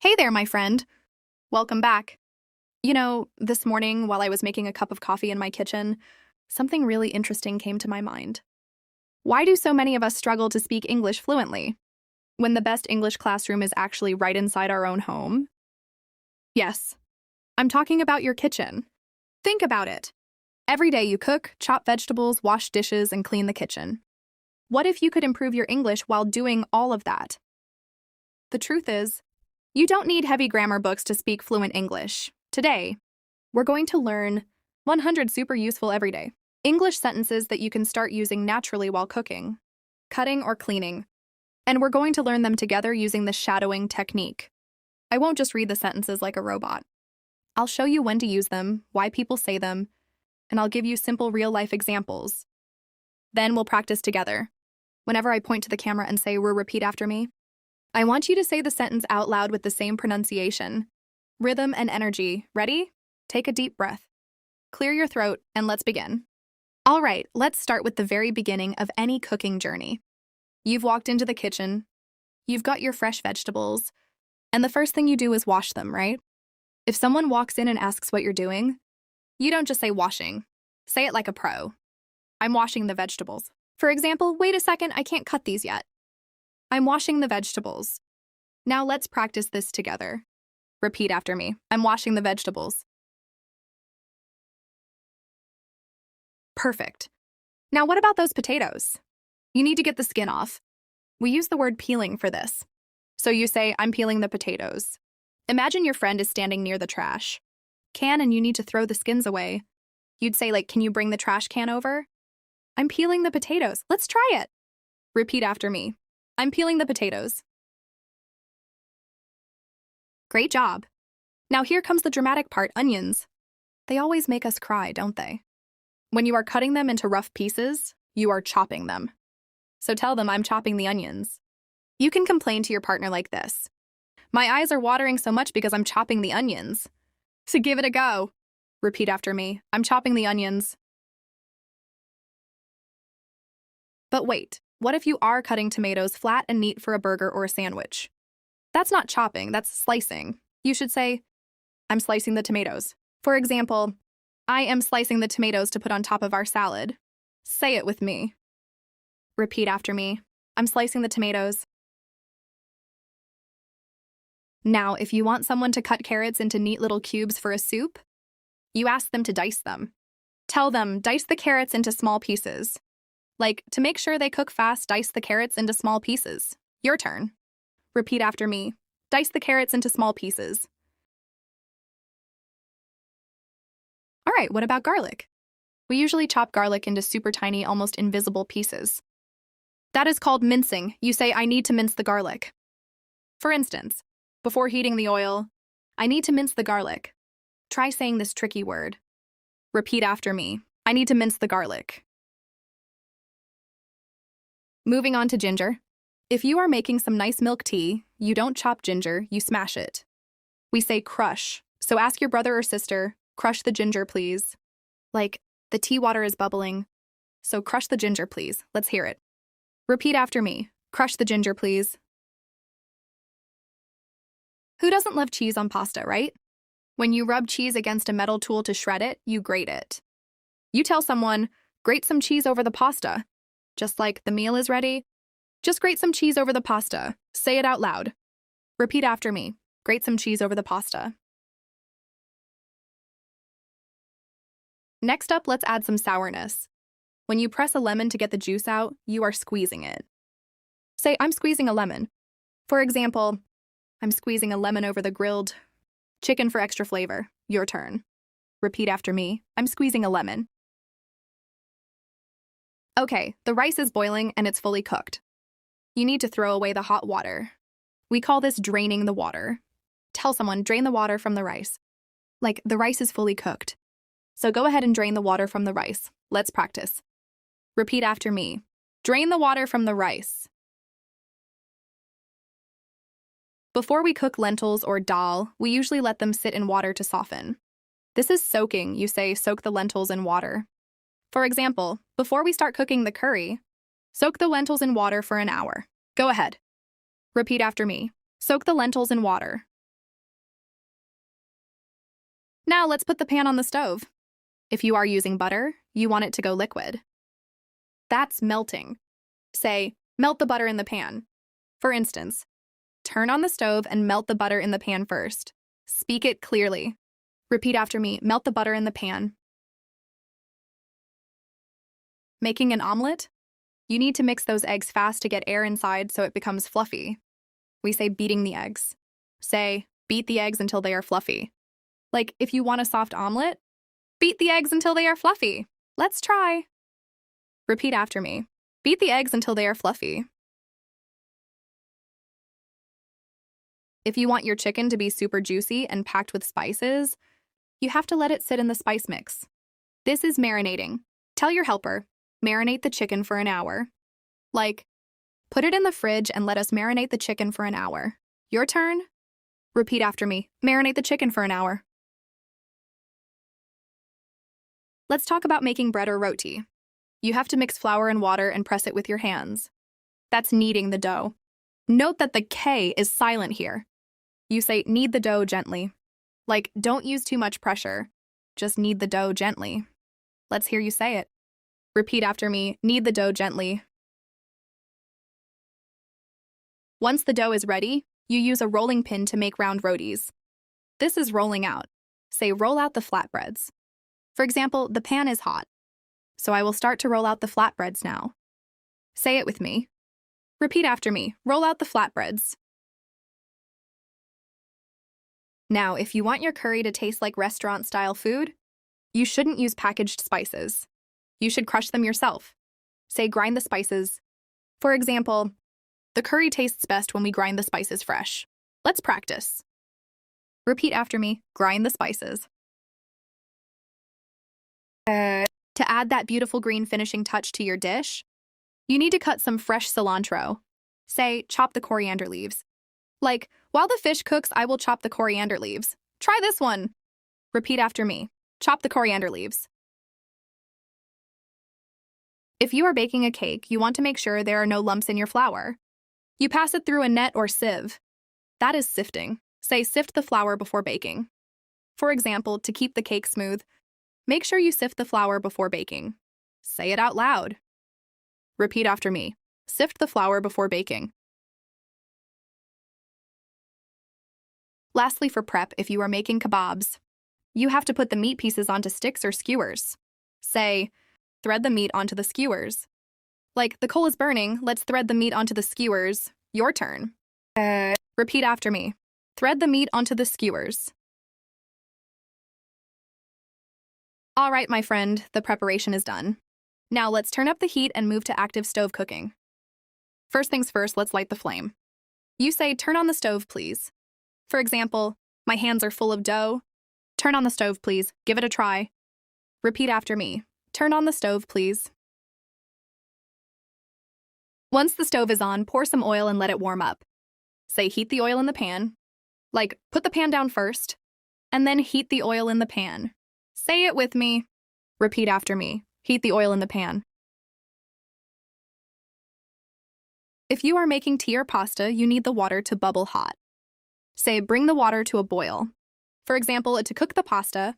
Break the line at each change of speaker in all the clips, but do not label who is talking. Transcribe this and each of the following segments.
Hey there, my friend. Welcome back. This morning while I was making a cup of coffee in my kitchen, something really interesting came to my mind. Why do so many of us struggle to speak English fluently when the best English classroom is actually right inside our own home? Yes, I'm talking about your kitchen. Think about it. Every day you cook, chop vegetables, wash dishes, and clean the kitchen. What if you could improve your English while doing all of that? The truth is, you don't need heavy grammar books to speak fluent English. Today, we're going to learn 100 super useful everyday English sentences that you can start using naturally while cooking, cutting, or cleaning. And we're going to learn them together using the shadowing technique. I won't just read the sentences like a robot. I'll show you when to use them, why people say them, and I'll give you simple real-life examples. Then we'll practice together. Whenever I point to the camera and say, repeat after me, I want you to say the sentence out loud with the same pronunciation, rhythm, and energy. Ready? Take a deep breath. Clear your throat, and let's begin. All right, let's start with the very beginning of any cooking journey. You've walked into the kitchen, you've got your fresh vegetables, and the first thing you do is wash them, right? If someone walks in and asks what you're doing, you don't just say washing. Say it like a pro. I'm washing the vegetables. For example, wait a second, I can't cut these yet. I'm washing the vegetables. Now let's practice this together. Repeat after me. I'm washing the vegetables. Perfect. Now what about those potatoes? You need to get the skin off. We use the word peeling for this. So you say, I'm peeling the potatoes. Imagine your friend is standing near the trash can and you need to throw the skins away. You'd say, can you bring the trash can over? I'm peeling the potatoes. Let's try it. Repeat after me. I'm peeling the potatoes. Great job. Now here comes the dramatic part, onions. They always make us cry, don't they? When you are cutting them into rough pieces, you are chopping them. So tell them I'm chopping the onions. You can complain to your partner like this. My eyes are watering so much because I'm chopping the onions. So give it a go. Repeat after me. I'm chopping the onions. But wait, what if you are cutting tomatoes flat and neat for a burger or a sandwich? That's not chopping, that's slicing. You should say, I'm slicing the tomatoes. For example, I am slicing the tomatoes to put on top of our salad. Say it with me. Repeat after me. I'm slicing the tomatoes. Now, if you want someone to cut carrots into neat little cubes for a soup, you ask them to dice them. Tell them, dice the carrots into small pieces. To make sure they cook fast, dice the carrots into small pieces. Your turn. Repeat after me. Dice the carrots into small pieces. All right, what about garlic? We usually chop garlic into super tiny, almost invisible pieces. That is called mincing. You say, I need to mince the garlic. For instance, before heating the oil, I need to mince the garlic. Try saying this tricky word. Repeat after me. I need to mince the garlic. Moving on to ginger. If you are making some nice milk tea, you don't chop ginger, you smash it. We say crush, so ask your brother or sister, crush the ginger, please. The tea water is bubbling, so crush the ginger, please. Let's hear it. Repeat after me. Crush the ginger, please. Who doesn't love cheese on pasta, right? When you rub cheese against a metal tool to shred it, you grate it. You tell someone, grate some cheese over the pasta. Just like the meal is ready, just grate some cheese over the pasta. Say it out loud. Repeat after me. Grate some cheese over the pasta. Next up, let's add some sourness. When you press a lemon to get the juice out, you are squeezing it. Say, I'm squeezing a lemon. For example, I'm squeezing a lemon over the grilled chicken for extra flavor. Your turn. Repeat after me. I'm squeezing a lemon. Okay, the rice is boiling and it's fully cooked. You need to throw away the hot water. We call this draining the water. Tell someone, drain the water from the rice. The rice is fully cooked. So go ahead and drain the water from the rice. Let's practice. Repeat after me. Drain the water from the rice. Before we cook lentils or dal, we usually let them sit in water to soften. This is soaking. You say, soak the lentils in water. For example, before we start cooking the curry, soak the lentils in water for an hour. Go ahead. Repeat after me. Soak the lentils in water. Now let's put the pan on the stove. If you are using butter, you want it to go liquid. That's melting. Say, melt the butter in the pan. For instance, turn on the stove and melt the butter in the pan first. Speak it clearly. Repeat after me, melt the butter in the pan. Making an omelet? You need to mix those eggs fast to get air inside so it becomes fluffy. We say beating the eggs. Say, beat the eggs until they are fluffy. Like, if you want a soft omelet, beat the eggs until they are fluffy. Let's try. Repeat after me. Beat the eggs until they are fluffy. If you want your chicken to be super juicy and packed with spices, you have to let it sit in the spice mix. This is marinating. Tell your helper, marinate the chicken for an hour. Like, put it in the fridge and let us marinate the chicken for an hour. Your turn. Repeat after me. Marinate the chicken for an hour. Let's talk about making bread or roti. You have to mix flour and water and press it with your hands. That's kneading the dough. Note that the K is silent here. You say knead the dough gently. Like, don't use too much pressure. Just knead the dough gently. Let's hear you say it. Repeat after me. Knead the dough gently. Once the dough is ready, you use a rolling pin to make round rotis. This is rolling out. Say roll out the flatbreads. For example, the pan is hot. So I will start to roll out the flatbreads now. Say it with me. Repeat after me. Roll out the flatbreads. Now, if you want your curry to taste like restaurant-style food, you shouldn't use packaged spices. You should crush them yourself. Say grind the spices. For example, the curry tastes best when we grind the spices fresh. Let's practice. Repeat after me. Grind the spices. To add that beautiful green finishing touch to your dish, you need to cut some fresh cilantro. Say, chop the coriander leaves. Like, while the fish cooks, I will chop the coriander leaves. Try this one. Repeat after me. Chop the coriander leaves. If you are baking a cake, you want to make sure there are no lumps in your flour. You pass it through a net or sieve. That is sifting. Say, sift the flour before baking. For example, to keep the cake smooth, make sure you sift the flour before baking. Say it out loud. Repeat after me. Sift the flour before baking. Lastly, for prep, if you are making kebabs, you have to put the meat pieces onto sticks or skewers. Say, thread the meat onto the skewers. Like, the coal is burning, let's thread the meat onto the skewers. Your turn. Repeat after me. Thread the meat onto the skewers. All right, my friend, the preparation is done. Now let's turn up the heat and move to active stove cooking. First things first, let's light the flame. You say, turn on the stove, please. For example, my hands are full of dough. Turn on the stove, please. Give it a try. Repeat after me. Turn on the stove, please. Once the stove is on, pour some oil and let it warm up. Say, heat the oil in the pan. Like, put the pan down first, and then heat the oil in the pan. Say it with me. Repeat after me. Heat the oil in the pan. If you are making tea or pasta, you need the water to bubble hot. Say, bring the water to a boil. For example, to cook the pasta,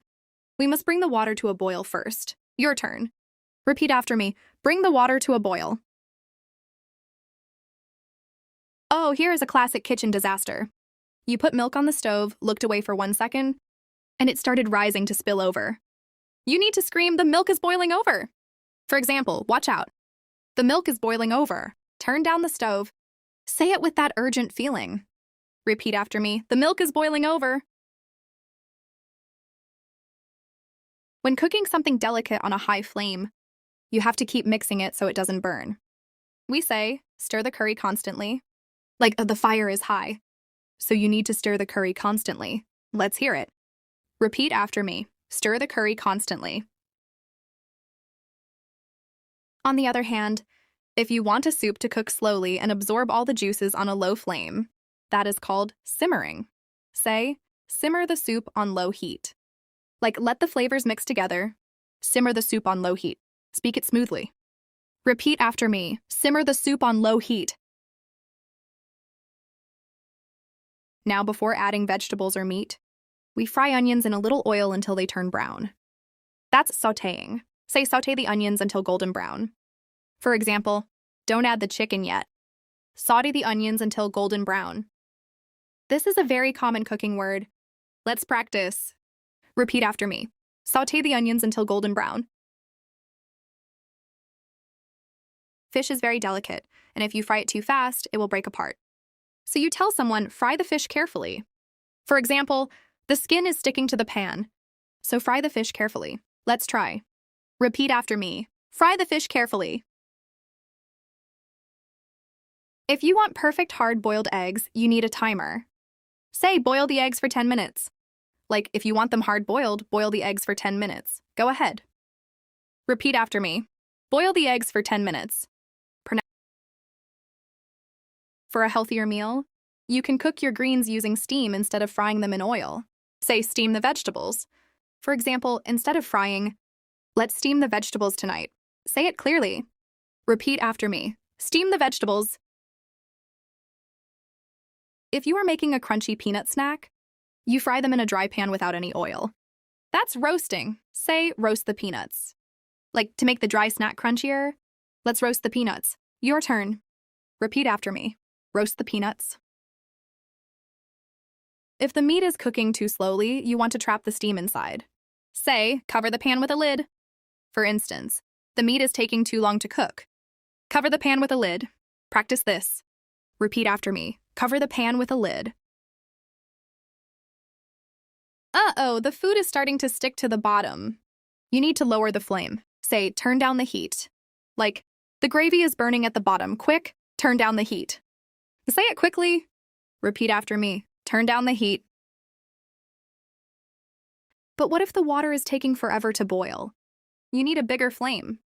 we must bring the water to a boil first. Your turn. Repeat after me. Bring the water to a boil. Oh, here is a classic kitchen disaster. You put milk on the stove, looked away for 1 second, and it started rising to spill over. You need to scream, the milk is boiling over. For example, watch out. The milk is boiling over. Turn down the stove. Say it with that urgent feeling. Repeat after me. The milk is boiling over. When cooking something delicate on a high flame, you have to keep mixing it so it doesn't burn. We say, stir the curry constantly. Like, the fire is high, so you need to stir the curry constantly. Let's hear it. Repeat after me. Stir the curry constantly. On the other hand, if you want a soup to cook slowly and absorb all the juices on a low flame, that is called simmering. Say, simmer the soup on low heat. Like, let the flavors mix together. Simmer the soup on low heat. Speak it smoothly. Repeat after me. Simmer the soup on low heat. Now, before adding vegetables or meat, We fry onions in a little oil until they turn brown. That's sautéing. Say sauté the onions until golden brown. For example, don't add the chicken yet. Sauté the onions until golden brown. This is a very common cooking word. Let's practice. Repeat after me. Sauté the onions until golden brown. Fish is very delicate, and if you fry it too fast, it will break apart. So you tell someone, fry the fish carefully. For example, the skin is sticking to the pan, so fry the fish carefully. Let's try. Repeat after me. Fry the fish carefully. If you want perfect hard-boiled eggs, you need a timer. Say, boil the eggs for 10 minutes. Like, if you want them hard-boiled, boil the eggs for 10 minutes. Go ahead. Repeat after me. Boil the eggs for 10 minutes. For a healthier meal, you can cook your greens using steam instead of frying them in oil. Say, steam the vegetables. For example, instead of frying, let's steam the vegetables tonight. Say it clearly. Repeat after me. Steam the vegetables. If you are making a crunchy peanut snack, you fry them in a dry pan without any oil. That's roasting. Say, roast the peanuts. Like, to make the dry snack crunchier, let's roast the peanuts. Your turn. Repeat after me. Roast the peanuts. If the meat is cooking too slowly, you want to trap the steam inside. Say, cover the pan with a lid. For instance, the meat is taking too long to cook. Cover the pan with a lid. Practice this. Repeat after me. Cover the pan with a lid. Uh-oh, the food is starting to stick to the bottom. You need to lower the flame. Say, turn down the heat. Like, the gravy is burning at the bottom. Quick, turn down the heat. Say it quickly. Repeat after me. Turn down the heat. But what if the water is taking forever to boil? You need a bigger flame.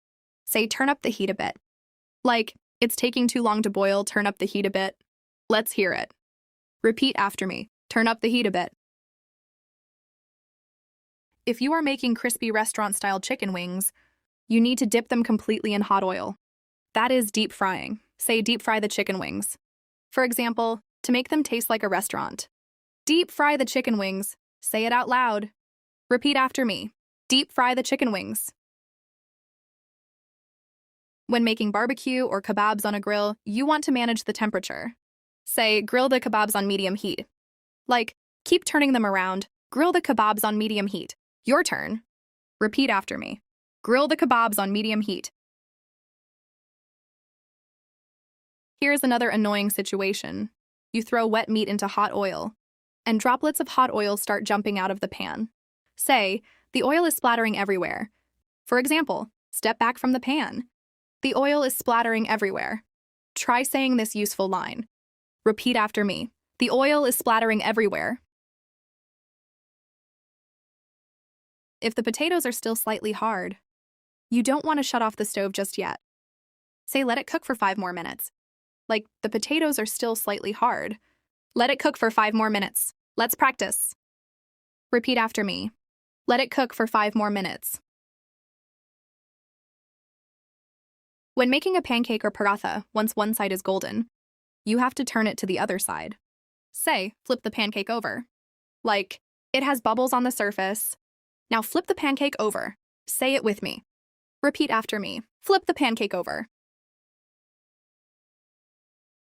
Say, turn up the heat a bit. Like, it's taking too long to boil, turn up the heat a bit. Let's hear it. Repeat after me. Turn up the heat a bit. If you are making crispy restaurant-style chicken wings, you need to dip them completely in hot oil. That is deep frying. Say, deep fry the chicken wings. For example, to make them taste like a restaurant. Deep fry the chicken wings. Say it out loud. Repeat after me. Deep fry the chicken wings. When making barbecue or kebabs on a grill, you want to manage the temperature. Say, grill the kebabs on medium heat. Like, keep turning them around. Grill the kebabs on medium heat. Your turn. Repeat after me. Grill the kebabs on medium heat. Here's another annoying situation. You throw wet meat into hot oil, and droplets of hot oil start jumping out of the pan. Say, the oil is splattering everywhere. For example, step back from the pan. The oil is splattering everywhere. Try saying this useful line. Repeat after me. The oil is splattering everywhere. If the potatoes are still slightly hard, you don't want to shut off the stove just yet. Say, let it cook for 5 more minutes. Like, the potatoes are still slightly hard. Let it cook for 5 more minutes. Let's practice. Repeat after me. Let it cook for 5 more minutes. When making a pancake or paratha, once one side is golden, you have to turn it to the other side. Say, flip the pancake over. Like, it has bubbles on the surface. Now flip the pancake over. Say it with me. Repeat after me. Flip the pancake over.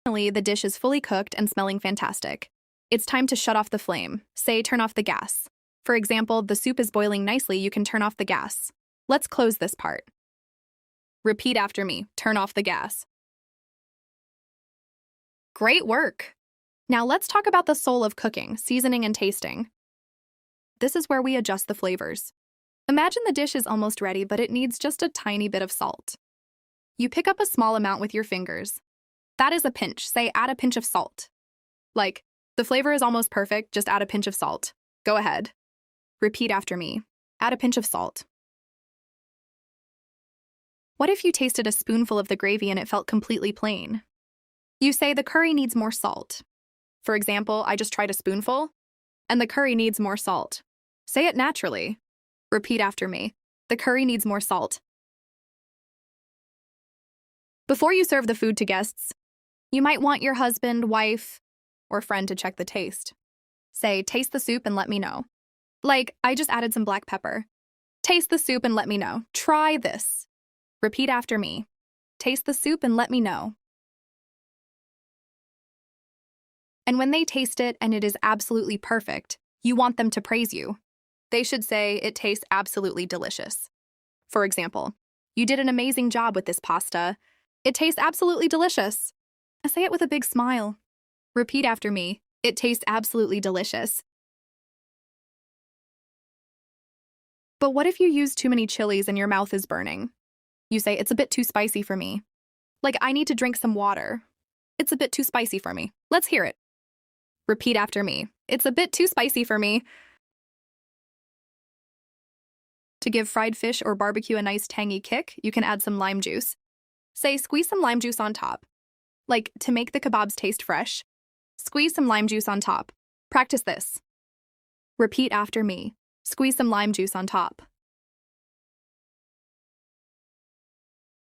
Finally, the dish is fully cooked and smelling fantastic. It's time to shut off the flame. Say, turn off the gas. For example, the soup is boiling nicely, you can turn off the gas. Let's close this part. Repeat after me. Turn off the gas. Great work! Now let's talk about the soul of cooking, seasoning and tasting. This is where we adjust the flavors. Imagine the dish is almost ready, but it needs just a tiny bit of salt. You pick up a small amount with your fingers. That is a pinch. Say, add a pinch of salt. Like, the flavor is almost perfect, just add a pinch of salt. Go ahead. Repeat after me. Add a pinch of salt. What if you tasted a spoonful of the gravy and it felt completely plain? You say the curry needs more salt. For example, I just tried a spoonful, and the curry needs more salt. Say it naturally. Repeat after me. The curry needs more salt. Before you serve the food to guests, you might want your husband, wife, or friend to check the taste. Say, taste the soup and let me know. Like, I just added some black pepper. Taste the soup and let me know. Try this. Repeat after me. Taste the soup and let me know. And when they taste it and it is absolutely perfect, you want them to praise you. They should say, it tastes absolutely delicious. For example, you did an amazing job with this pasta. It tastes absolutely delicious. Say it with a big smile. Repeat after me. It tastes absolutely delicious. But what if you use too many chilies and your mouth is burning? You say, it's a bit too spicy for me. Like, I need to drink some water. It's a bit too spicy for me. Let's hear it. Repeat after me. It's a bit too spicy for me. To give fried fish or barbecue a nice tangy kick, you can add some lime juice. Say, squeeze some lime juice on top. Like, to make the kebabs taste fresh, squeeze some lime juice on top. Practice this. Repeat after me. Squeeze some lime juice on top.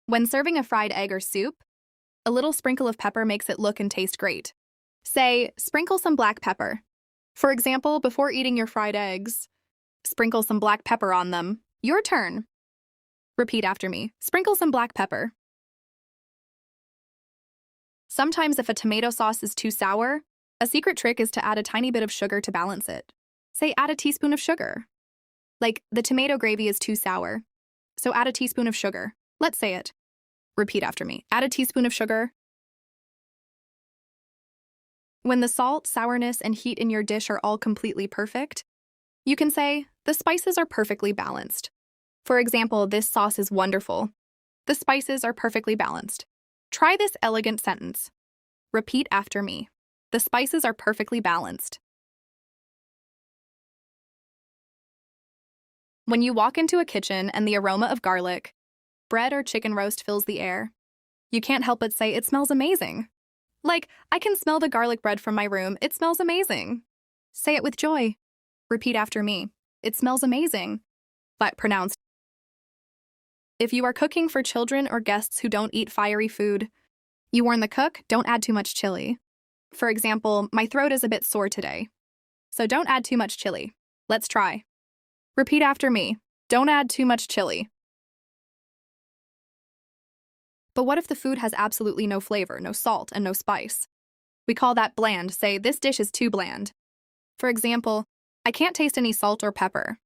When serving a fried egg or soup, a little sprinkle of pepper makes it look and taste great. Say, sprinkle some black pepper. For example, before eating your fried eggs, sprinkle some black pepper on them. Your turn. Repeat after me. Sprinkle some black pepper. Sometimes if a tomato sauce is too sour, a secret trick is to add a tiny bit of sugar to balance it. Say, add a teaspoon of sugar. Like, the tomato gravy is too sour, so add a teaspoon of sugar. Let's say it. Repeat after me. Add a teaspoon of sugar. When the salt, sourness, and heat in your dish are all completely perfect, you can say, the spices are perfectly balanced. For example, this sauce is wonderful. The spices are perfectly balanced. Try this elegant sentence. Repeat after me. The spices are perfectly balanced. When you walk into a kitchen and the aroma of garlic, bread or chicken roast fills the air, you can't help but say, it smells amazing. Like, I can smell the garlic bread from my room. It smells amazing. Say it with joy. Repeat after me. It smells amazing. But pronounced. If you are cooking for children or guests who don't eat fiery food, you warn the cook, don't add too much chili. For example, my throat is a bit sore today, so don't add too much chili. Let's try. Repeat after me. Don't add too much chili. But what if the food has absolutely no flavor, no salt, and no spice? We call that bland. Say, this dish is too bland. For example, I can't taste any salt or pepper.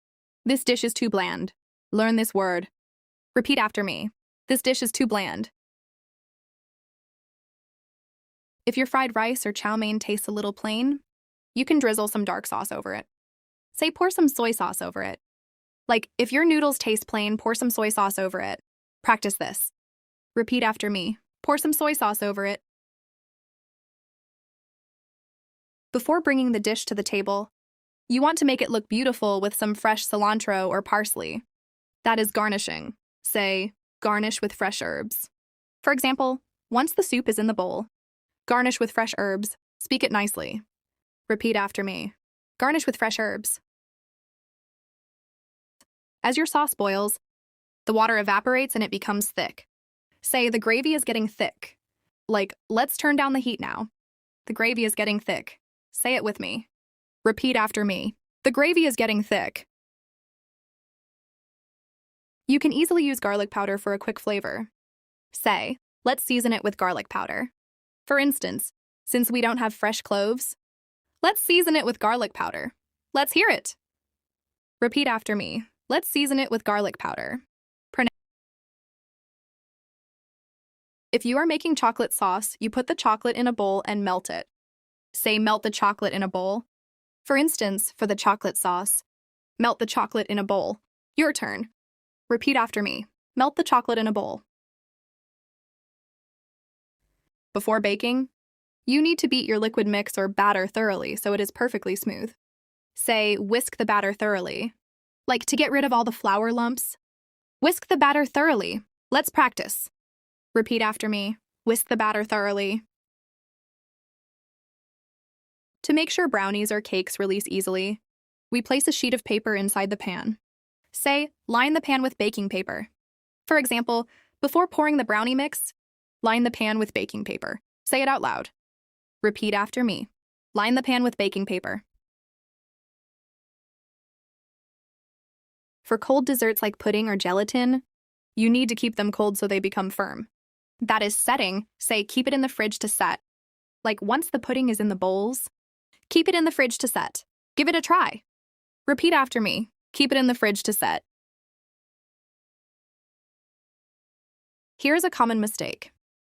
This dish is too bland. Learn this word. Repeat after me. This dish is too bland. If your fried rice or chow mein tastes a little plain, you can drizzle some dark sauce over it. Say, pour some soy sauce over it. Like, if your noodles taste plain, pour some soy sauce over it. Practice this. Repeat after me. Pour some soy sauce over it. Before bringing the dish to the table, you want to make it look beautiful with some fresh cilantro or parsley. That is garnishing. Say, garnish with fresh herbs. For example, once the soup is in the bowl, garnish with fresh herbs. Speak it nicely. Repeat after me. Garnish with fresh herbs. As your sauce boils, the water evaporates and it becomes thick. Say, the gravy is getting thick. Like, let's turn down the heat now. The gravy is getting thick. Say it with me. Repeat after me. The gravy is getting thick. You can easily use garlic powder for a quick flavor. Say, let's season it with garlic powder. For instance, since we don't have fresh cloves, let's season it with garlic powder. Let's hear it. Repeat after me. Let's season it with garlic powder. If you are making chocolate sauce, you put the chocolate in a bowl and melt it. Say, melt the chocolate in a bowl. For instance, for the chocolate sauce, melt the chocolate in a bowl. Your turn. Repeat after me. Melt the chocolate in a bowl. Before baking, you need to beat your liquid mix or batter thoroughly so it is perfectly smooth. Say, whisk the batter thoroughly. Like, to get rid of all the flour lumps. Whisk the batter thoroughly. Let's practice. Repeat after me. Whisk the batter thoroughly. To make sure brownies or cakes release easily, we place a sheet of paper inside the pan. Say, line the pan with baking paper. For example, before pouring the brownie mix, line the pan with baking paper. Say it out loud. Repeat after me. Line the pan with baking paper. For cold desserts like pudding or gelatin, you need to keep them cold so they become firm. That is setting. Say, keep it in the fridge to set. Like once the pudding is in the bowls, keep it in the fridge to set. Give it a try. Repeat after me. Keep it in the fridge to set. Here's a common mistake.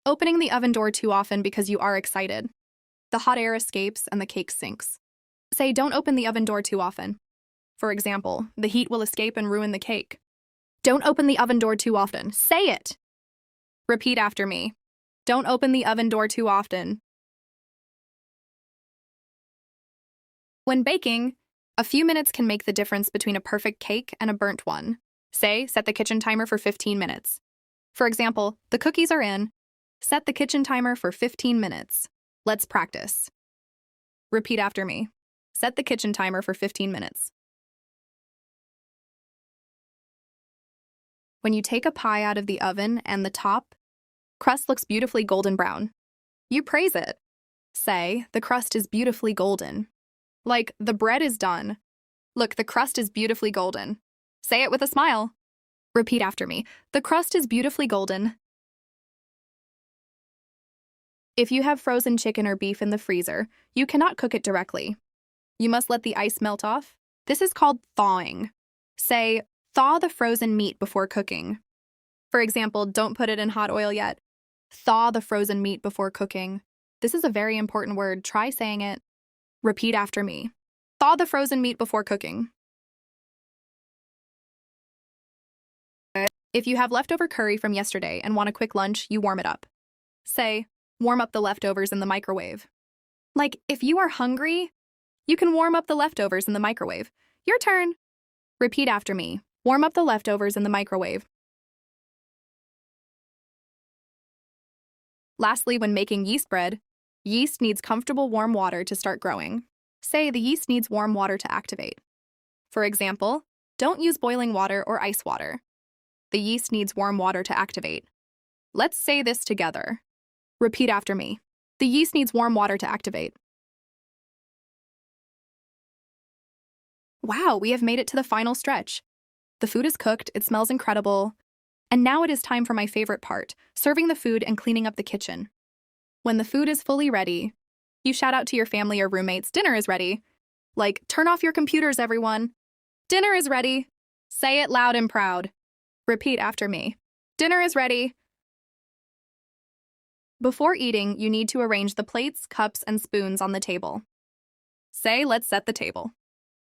Opening the oven door too often because you are excited. The hot air escapes and the cake sinks. Say, don't open the oven door too often. For example, the heat will escape and ruin the cake. Don't open the oven door too often. Say it. Repeat after me. Don't open the oven door too often. When baking, a few minutes can make the difference between a perfect cake and a burnt one. Say, set the kitchen timer for 15 minutes. For example, the cookies are in. Set the kitchen timer for 15 minutes. Let's practice. Repeat after me. Set the kitchen timer for 15 minutes. When you take a pie out of the oven and the top, crust looks beautifully golden brown. You praise it. Say, the crust is beautifully golden. Like, the bread is done. Look, the crust is beautifully golden. Say it with a smile. Repeat after me. The crust is beautifully golden. If you have frozen chicken or beef in the freezer, you cannot cook it directly. You must let the ice melt off. This is called thawing. Say, thaw the frozen meat before cooking. For example, don't put it in hot oil yet. Thaw the frozen meat before cooking. This is a very important word. Try saying it. Repeat after me. Thaw the frozen meat before cooking. If you have leftover curry from yesterday and want a quick lunch, you warm it up. Say, warm up the leftovers in the microwave. Like, if you are hungry, you can warm up the leftovers in the microwave. Your turn. Repeat after me. Warm up the leftovers in the microwave. Lastly, when making yeast bread, yeast needs comfortable warm water to start growing. Say, the yeast needs warm water to activate. For example, don't use boiling water or ice water. The yeast needs warm water to activate. Let's say this together. Repeat after me. The yeast needs warm water to activate. Wow, we have made it to the final stretch. The food is cooked, it smells incredible. And now it is time for my favorite part, serving the food and cleaning up the kitchen. When the food is fully ready, you shout out to your family or roommates, dinner is ready. Like, turn off your computers, everyone. Dinner is ready. Say it loud and proud. Repeat after me. Dinner is ready. Before eating, you need to arrange the plates, cups, and spoons on the table. Say, let's set the table.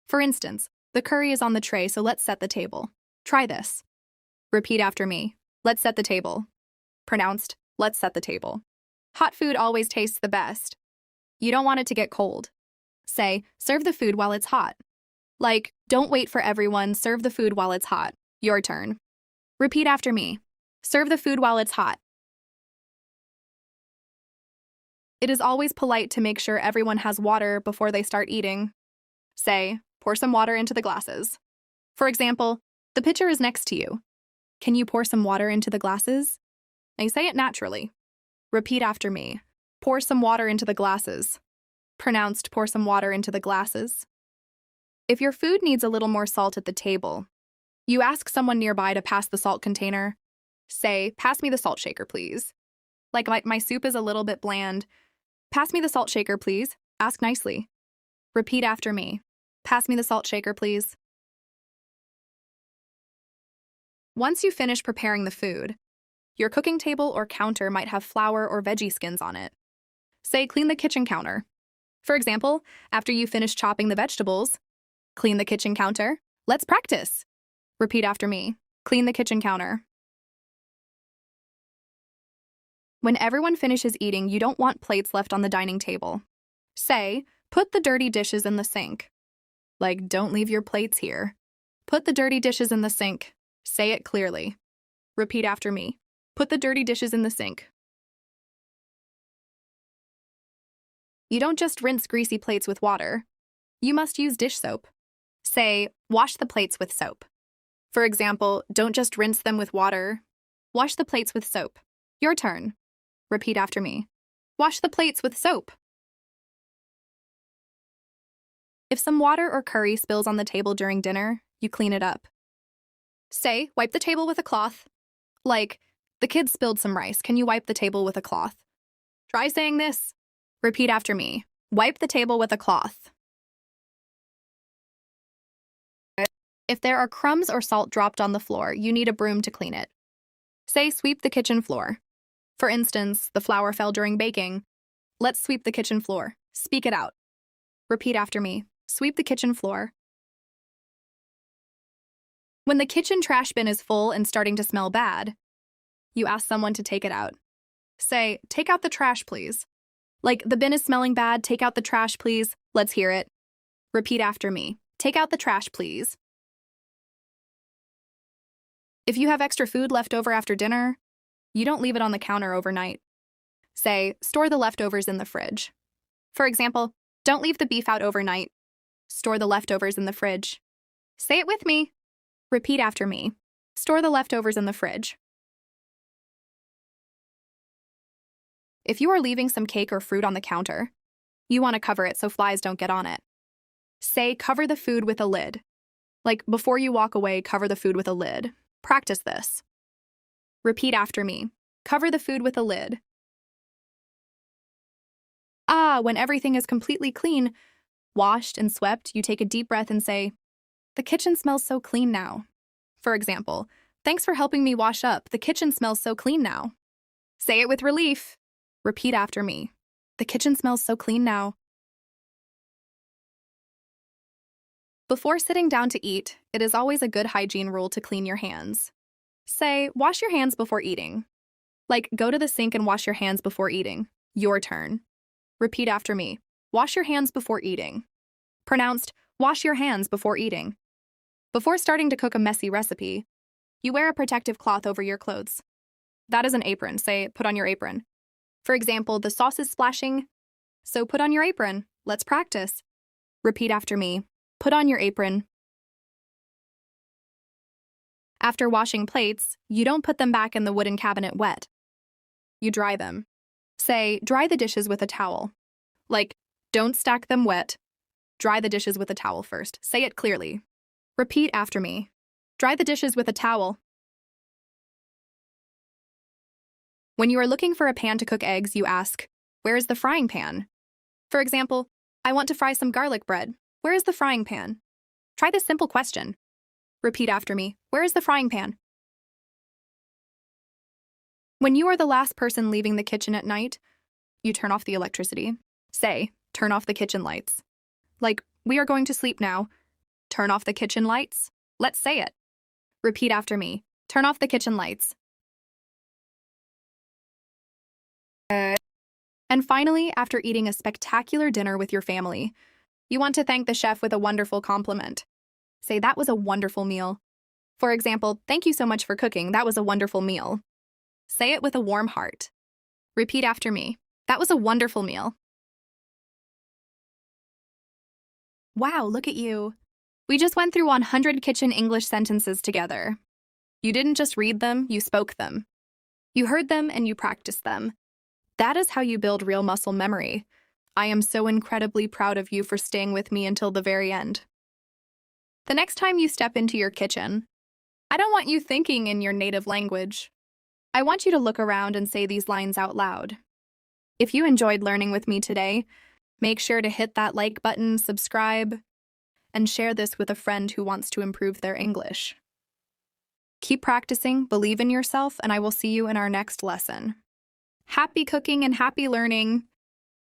For instance, the curry is on the tray, so let's set the table. Try this. Repeat after me. Let's set the table. Pronounced, let's set the table. Hot food always tastes the best. You don't want it to get cold. Say, serve the food while it's hot. Like, don't wait for everyone, serve the food while it's hot. Your turn. Repeat after me. Serve the food while it's hot. It is always polite to make sure everyone has water before they start eating. Say, pour some water into the glasses. For example, the pitcher is next to you. Can you pour some water into the glasses? I say it naturally. Repeat after me. Pour some water into the glasses. Pronounced, pour some water into the glasses. If your food needs a little more salt at the table, you ask someone nearby to pass the salt container. Say, pass me the salt shaker, please. Like my soup is a little bit bland. Pass me the salt shaker, please. Ask nicely. Repeat after me. Pass me the salt shaker, please. Once you finish preparing the food, your cooking table or counter might have flour or veggie skins on it. Say, clean the kitchen counter. For example, after you finish chopping the vegetables, clean the kitchen counter. Let's practice. Repeat after me. Clean the kitchen counter. When everyone finishes eating, you don't want plates left on the dining table. Say, put the dirty dishes in the sink. Like, don't leave your plates here. Put the dirty dishes in the sink. Say it clearly. Repeat after me. Put the dirty dishes in the sink. You don't just rinse greasy plates with water. You must use dish soap. Say, wash the plates with soap. For example, don't just rinse them with water. Wash the plates with soap. Your turn. Repeat after me. Wash the plates with soap. If some water or curry spills on the table during dinner, you clean it up. Say, wipe the table with a cloth. Like, the kids spilled some rice. Can you wipe the table with a cloth? Try saying this. Repeat after me. Wipe the table with a cloth. If there are crumbs or salt dropped on the floor, you need a broom to clean it. Say, sweep the kitchen floor. For instance, the flour fell during baking. Let's sweep the kitchen floor. Speak it out. Repeat after me. Sweep the kitchen floor. When the kitchen trash bin is full and starting to smell bad, you ask someone to take it out. Say, take out the trash, please. Like, the bin is smelling bad, take out the trash, please. Let's hear it. Repeat after me. Take out the trash, please. If you have extra food left over after dinner, you don't leave it on the counter overnight. Say, store the leftovers in the fridge. For example, don't leave the beef out overnight. Store the leftovers in the fridge. Say it with me. Repeat after me. Store the leftovers in the fridge. If you are leaving some cake or fruit on the counter, you want to cover it so flies don't get on it. Say, cover the food with a lid. Like, before you walk away, cover the food with a lid. Practice this. Repeat after me. Cover the food with a lid. When everything is completely clean, washed and swept, you take a deep breath and say, the kitchen smells so clean now. For example, thanks for helping me wash up. The kitchen smells so clean now. Say it with relief. Repeat after me. The kitchen smells so clean now. Before sitting down to eat, it is always a good hygiene rule to clean your hands. Say, wash your hands before eating. Like, go to the sink and wash your hands before eating. Your turn. Repeat after me. Wash your hands before eating. Pronounced, wash your hands before eating. Before starting to cook a messy recipe, you wear a protective cloth over your clothes. That is an apron. Say, put on your apron. For example, the sauce is splashing, so put on your apron. Let's practice. Repeat after me. Put on your apron. After washing plates, you don't put them back in the wooden cabinet wet. You dry them. Say, dry the dishes with a towel. Like, don't stack them wet. Dry the dishes with a towel first. Say it clearly. Repeat after me. Dry the dishes with a towel. When you are looking for a pan to cook eggs, you ask, where is the frying pan? For example, I want to fry some garlic bread. Where is the frying pan? Try this simple question. Repeat after me. Where is the frying pan? When you are the last person leaving the kitchen at night, you turn off the electricity. Say, turn off the kitchen lights. Like, we are going to sleep now. Turn off the kitchen lights. Let's say it. Repeat after me. Turn off the kitchen lights. And finally, after eating a spectacular dinner with your family, you want to thank the chef with a wonderful compliment. Say, that was a wonderful meal. For example, thank you so much for cooking. That was a wonderful meal. Say it with a warm heart. Repeat after me. That was a wonderful meal. Wow, look at you. We just went through 100 kitchen English sentences together. You didn't just read them, you spoke them. You heard them and you practiced them. That is how you build real muscle memory. I am so incredibly proud of you for staying with me until the very end. The next time you step into your kitchen, I don't want you thinking in your native language. I want you to look around and say these lines out loud. If you enjoyed learning with me today, make sure to hit that like button, subscribe, and share this with a friend who wants to improve their English. Keep practicing, believe in yourself, and I will see you in our next lesson. Happy cooking and happy learning!